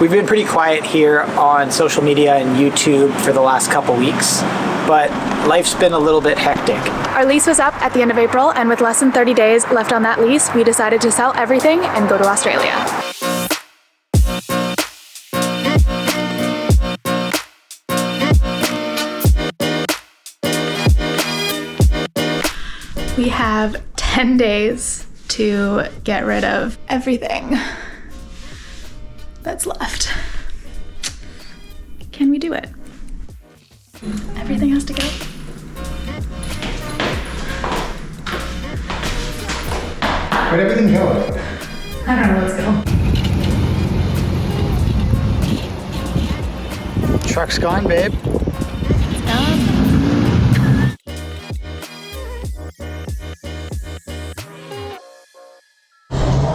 We've been pretty quiet here on social media and YouTube for the last couple weeks, but life's been a little bit hectic. Our lease was up at the end of April, and with less than 30 days left on that lease, we decided to sell everything and go to Australia. We have 10 days to get rid of everything that's left. Can we do it? Everything has to go. Where'd everything go? I don't know, let's go. Truck's gone, babe.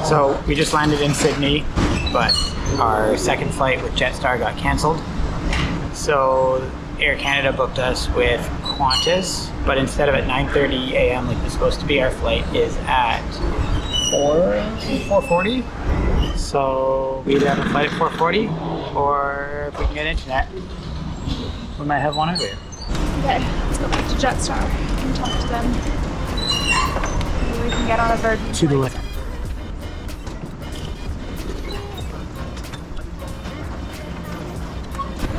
So we just landed in Sydney, but our second flight with Jetstar got cancelled. So Air Canada booked us with Qantas, but instead of at 9:30 a.m. like it's supposed to be, our flight is at 4:40. So we either have a flight at 4:40, or if we can get internet, we might have one out here. Okay, let's go back to Jetstar and talk to them. Maybe we can get on a Virgin To the flight. left.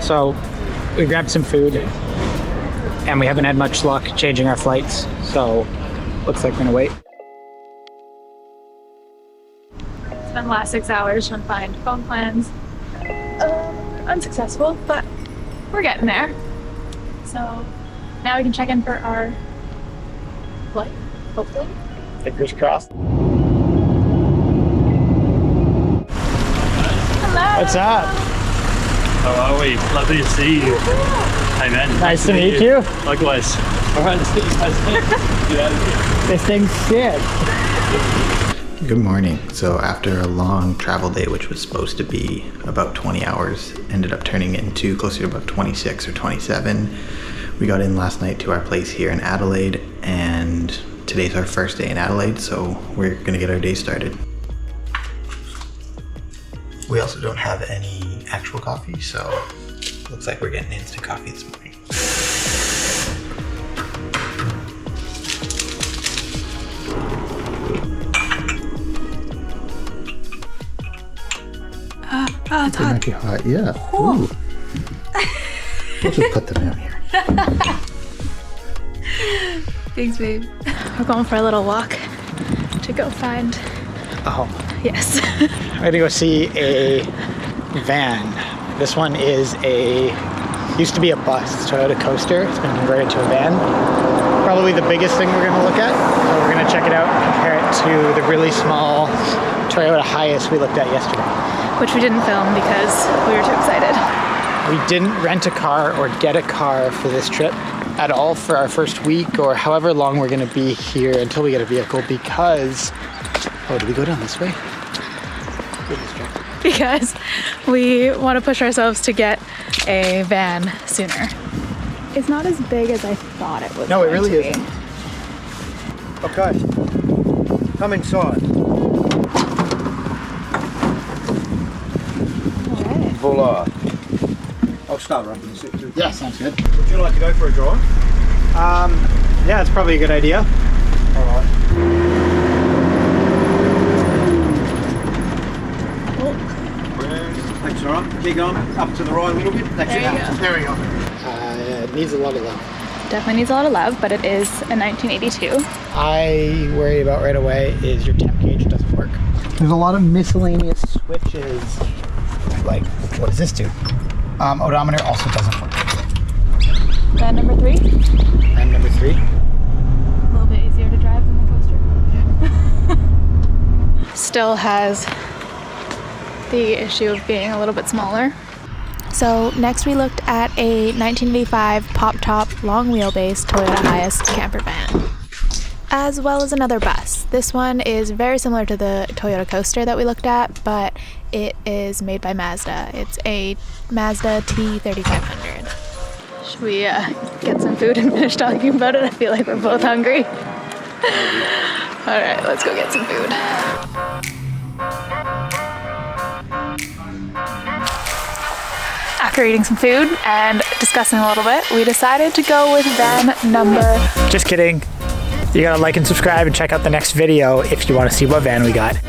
So we grabbed some food and we haven't had much luck changing our flights, so looks like we're gonna wait. Spent the last 6 hours trying to find phone plans. Unsuccessful, but we're getting there. So now we can check in for our flight, hopefully. Fingers crossed. Hello! What's up? How are we? Lovely to see you. Hey man. Nice to meet you. Likewise. Alright, let's get you guys in. Get out of here. This thing's shit. Good morning. So after a long travel day, which was supposed to be about 20 hours, ended up turning into closer to about 26 or 27. We got in last night to our place here in Adelaide, and today's our first day in Adelaide, so we're gonna get our day started. We also don't have any actual coffee, so looks like we're getting instant coffee this morning. It's They hot. might be hot, yeah. Ooh. We'll just put them down here. Thanks, babe. We're going for a little walk to go find. Oh, Yes. we're gonna go see a van. This one used to be a bus, it's a Toyota Coaster. It's been converted to a van. Probably the biggest thing we're gonna look at. So we're gonna check it out and compare it to the really small Toyota Hiace we looked at yesterday. Which we didn't film because we were too excited. We didn't rent a car or get a car for this trip at all for our first week or however long we're gonna be here until we get a vehicle because, oh, do we go down this way? Because we want to push ourselves to get a van sooner. It's not as big as I thought it was. No, it going really to be. isn't. Okay, come inside. Alright. Voila. I'll start running this. Yeah, sounds good. Would you like to go for a drive? Yeah, it's probably a good idea. Alright. Thanks, alright. Keep going. Up to the right a little bit. That's There it. you go. There we go. It needs a lot of love. Definitely needs a lot of love, but it is a 1982. I worry about right away is your temp gauge doesn't work. There's a lot of miscellaneous switches. Like, what does this do? Odometer also doesn't work. Van number 3. And number 3. A little bit easier to drive than the coaster. Still has the issue of being a little bit smaller. So next we looked at a 1985 pop-top long wheelbase Toyota Hiace camper van, as well as another bus. This one is very similar to the Toyota Coaster that we looked at, but it is made by Mazda. It's a Mazda T3500. Should we get some food and finish talking about it? I feel like we're both hungry. All right, let's go get some food. after eating some food and discussing a little bit, we decided to go with van number... Just kidding. You gotta like and subscribe and check out the next video if you want to see what van we got.